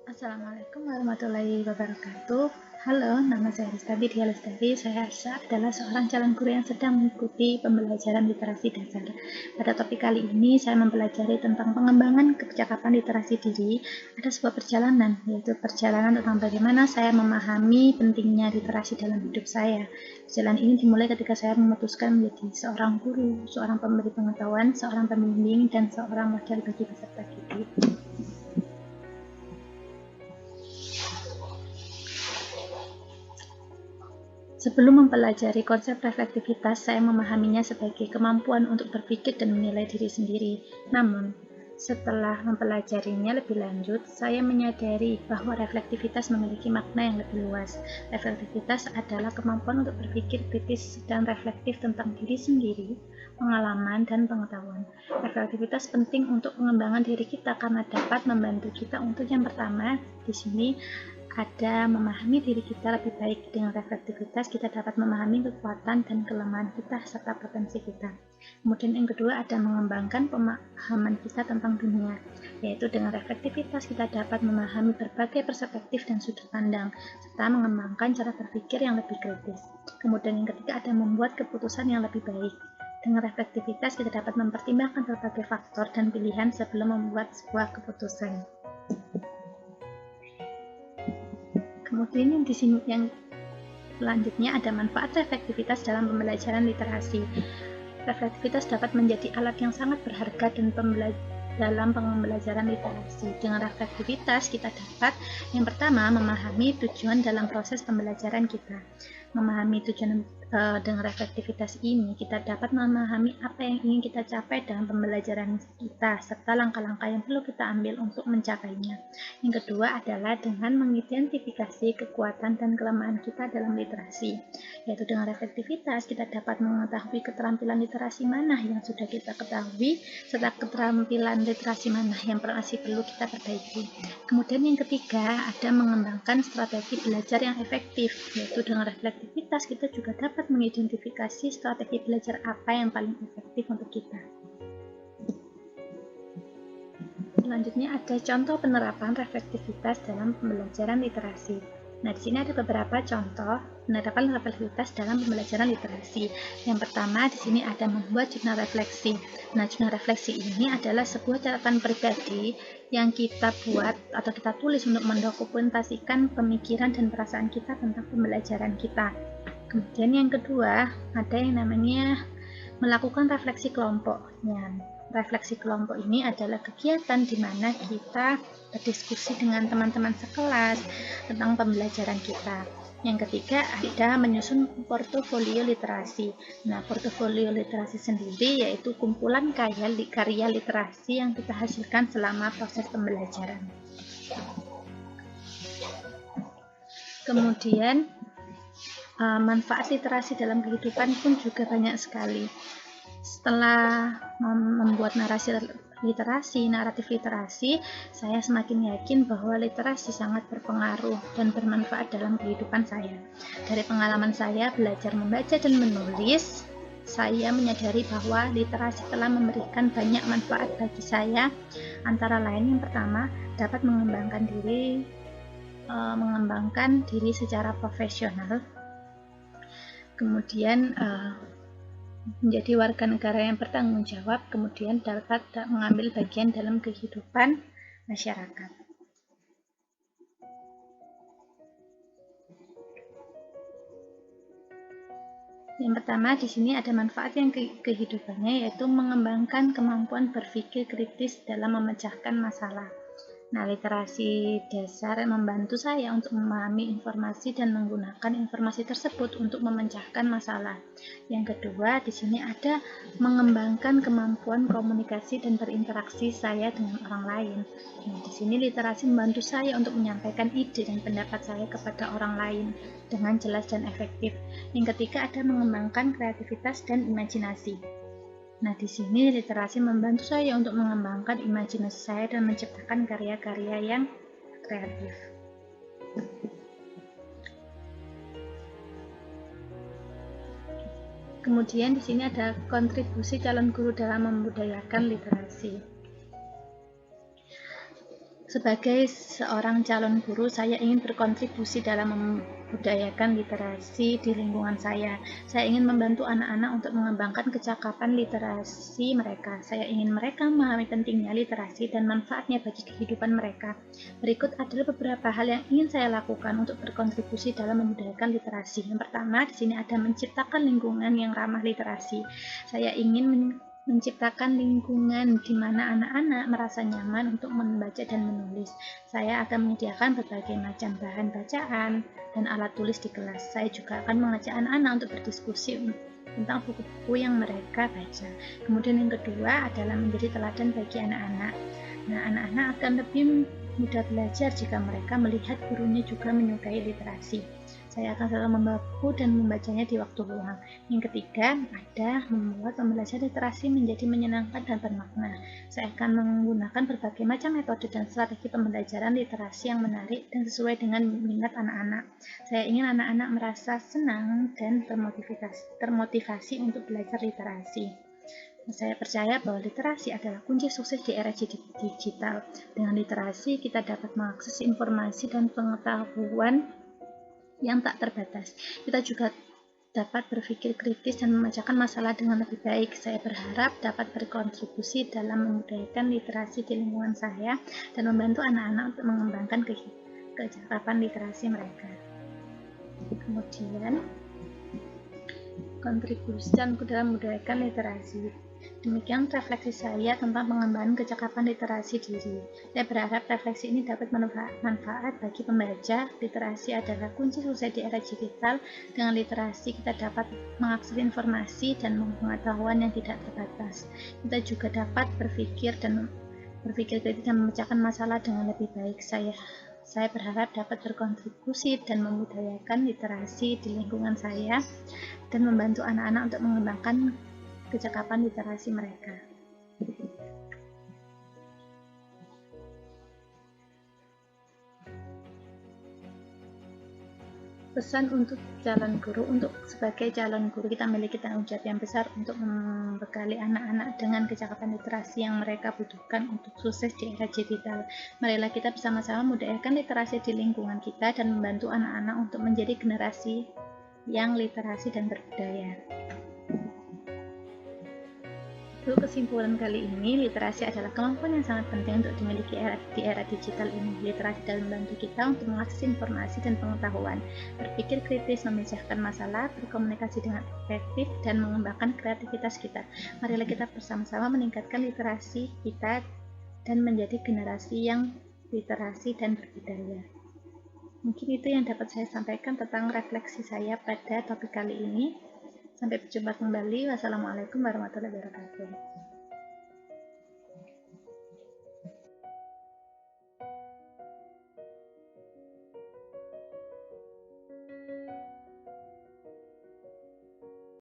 Assalamualaikum warahmatullahi wabarakatuh. Halo, nama saya Rizky Dia Lestari. Saya adalah seorang calon guru yang sedang mengikuti pembelajaran literasi dasar. Pada topik kali ini, saya mempelajari tentang pengembangan kecakapan literasi diri. Ada sebuah perjalanan, yaitu perjalanan tentang bagaimana saya memahami pentingnya literasi dalam hidup saya. Perjalanan ini dimulai ketika saya memutuskan menjadi seorang guru, seorang pemberi pengetahuan, seorang pembimbing, dan seorang model bagi peserta didik. Sebelum mempelajari konsep reflektivitas, saya memahaminya sebagai kemampuan untuk berpikir dan menilai diri sendiri. Namun, setelah mempelajarinya lebih lanjut, saya menyadari bahwa reflektivitas memiliki makna yang lebih luas. Reflektivitas adalah kemampuan untuk berpikir kritis dan reflektif tentang diri sendiri, pengalaman, dan pengetahuan. Reflektivitas penting untuk pengembangan diri kita karena dapat membantu kita untuk yang pertama, di sini ada memahami diri kita lebih baik. Dengan reflektivitas kita dapat memahami kekuatan dan kelemahan kita serta potensi kita. Kemudian yang kedua ada mengembangkan pemahaman kita tentang dunia, yaitu dengan reflektivitas kita dapat memahami berbagai perspektif dan sudut pandang serta mengembangkan cara berpikir yang lebih kritis. Kemudian yang ketiga ada membuat keputusan yang lebih baik. Dengan reflektivitas kita dapat mempertimbangkan berbagai faktor dan pilihan sebelum membuat sebuah keputusan. Kemudian di sini yang selanjutnya ada manfaat reflektivitas dalam pembelajaran literasi. Reflektivitas dapat menjadi alat yang sangat berharga dalam pembelajaran literasi. Dengan reflektivitas kita dapat yang pertama memahami tujuan dalam proses pembelajaran kita. Memahami tujuan dengan reflektivitas ini kita dapat memahami apa yang ingin kita capai dalam pembelajaran kita serta langkah-langkah yang perlu kita ambil untuk mencapainya. Yang kedua adalah dengan mengidentifikasi kekuatan dan kelemahan kita dalam literasi, yaitu dengan reflektivitas kita dapat mengetahui keterampilan literasi mana yang sudah kita ketahui serta keterampilan literasi mana yang masih perlu kita perbaiki. Kemudian yang ketiga ada mengembangkan strategi belajar yang efektif, yaitu dengan reflektivitas kita juga dapat mengidentifikasi strategi belajar apa yang paling efektif untuk kita. Selanjutnya ada contoh penerapan reflektivitas dalam pembelajaran literasi. Nah, di sini ada beberapa contoh penerapan reflektivitas dalam pembelajaran literasi. Yang pertama, di sini ada membuat jurnal refleksi. Nah, jurnal refleksi ini adalah sebuah catatan pribadi yang kita buat atau kita tulis untuk mendokumentasikan pemikiran dan perasaan kita tentang pembelajaran kita. Kemudian yang kedua, ada yang namanya melakukan refleksi kelompok. Refleksi kelompok ini adalah kegiatan di mana kita berdiskusi dengan teman-teman sekelas tentang pembelajaran kita. Yang ketiga ada menyusun portofolio literasi. Nah, portofolio literasi sendiri yaitu kumpulan karya literasi yang kita hasilkan selama proses pembelajaran. Kemudian manfaat literasi dalam kehidupan pun juga banyak sekali. Setelah membuat naratif literasi, saya semakin yakin bahwa literasi sangat berpengaruh dan bermanfaat dalam kehidupan saya. Dari pengalaman saya belajar membaca dan menulis, saya menyadari bahwa literasi telah memberikan banyak manfaat bagi saya. Antara lain yang pertama, dapat mengembangkan diri secara profesional. Kemudian menjadi warga negara yang bertanggung jawab, kemudian dapat mengambil bagian dalam kehidupan masyarakat. Yang pertama di sini ada manfaat yang kehidupannya, yaitu mengembangkan kemampuan berpikir kritis dalam memecahkan masalah. Nah, literasi dasar membantu saya untuk memahami informasi dan menggunakan informasi tersebut untuk memecahkan masalah. Yang kedua, di sini ada mengembangkan kemampuan komunikasi dan berinteraksi saya dengan orang lain. Nah, di sini literasi membantu saya untuk menyampaikan ide dan pendapat saya kepada orang lain dengan jelas dan efektif. Yang ketiga, ada mengembangkan kreativitas dan imajinasi. Nah, di sini literasi membantu saya untuk mengembangkan imajinasi saya dan menciptakan karya-karya yang kreatif. Kemudian di sini ada kontribusi calon guru dalam membudayakan literasi. Sebagai seorang calon guru, saya ingin berkontribusi dalam membudayakan literasi di lingkungan saya. Saya ingin membantu anak-anak untuk mengembangkan kecakapan literasi mereka. Saya ingin mereka memahami pentingnya literasi dan manfaatnya bagi kehidupan mereka. Berikut adalah beberapa hal yang ingin saya lakukan untuk berkontribusi dalam membudayakan literasi. Yang pertama, di sini ada menciptakan lingkungan yang ramah literasi. Saya ingin menciptakan lingkungan di mana anak-anak merasa nyaman untuk membaca dan menulis. Saya akan menyediakan berbagai macam bahan bacaan dan alat tulis di kelas. Saya juga akan mengajak anak-anak untuk berdiskusi tentang buku-buku yang mereka baca. Kemudian yang kedua adalah menjadi teladan bagi anak-anak. Nah, anak-anak akan lebih mudah belajar jika mereka melihat gurunya juga menyukai literasi. Saya akan selalu membawa buku dan membacanya di waktu luang. Yang ketiga, ada membuat pembelajaran literasi menjadi menyenangkan dan bermakna. Saya akan menggunakan berbagai macam metode dan strategi pembelajaran literasi yang menarik dan sesuai dengan minat anak-anak. Saya ingin anak-anak merasa senang dan termotivasi untuk belajar literasi. Saya percaya bahwa literasi adalah kunci sukses di era digital. Dengan literasi, kita dapat mengakses informasi dan pengetahuan yang tak terbatas. Kita juga dapat berpikir kritis dan memecahkan masalah dengan lebih baik. Saya berharap dapat berkontribusi dalam membudayakan literasi di lingkungan saya dan membantu anak-anak untuk mengembangkan kecakapan literasi mereka. Kemudian, kontribusi dalam membudayakan literasi. Demikian refleksi saya tentang pengembangan kecakapan literasi diri. Saya berharap refleksi ini dapat bermanfaat bagi pembaca. Literasi adalah kunci sukses di era digital. Dengan literasi kita dapat mengakses informasi dan pengetahuan yang tidak terbatas. Kita juga dapat berpikir kritis dan memecahkan masalah dengan lebih baik. Saya berharap dapat berkontribusi dan membudayakan literasi di lingkungan saya dan membantu anak-anak untuk mengembangkan kecakapan literasi mereka. Pesan untuk calon guru, sebagai calon guru kita memiliki tanggung jawab yang besar untuk membekali anak-anak dengan kecakapan literasi yang mereka butuhkan untuk sukses di era digital. Marilah kita bersama-sama membudayakan literasi di lingkungan kita dan membantu anak-anak untuk menjadi generasi yang literasi dan berbudaya. Untuk kesimpulan kali ini, literasi adalah kemampuan yang sangat penting untuk dimiliki di era digital ini. Literasi dalam membantu kita untuk mengakses informasi dan pengetahuan, berpikir kritis, memecahkan masalah, berkomunikasi dengan efektif, dan mengembangkan kreativitas kita. Marilah kita bersama-sama meningkatkan literasi kita dan menjadi generasi yang literasi dan berbudaya. Mungkin itu yang dapat saya sampaikan tentang refleksi saya pada topik kali ini. Sampai berjumpa kembali. Wassalamualaikum warahmatullahi wabarakatuh.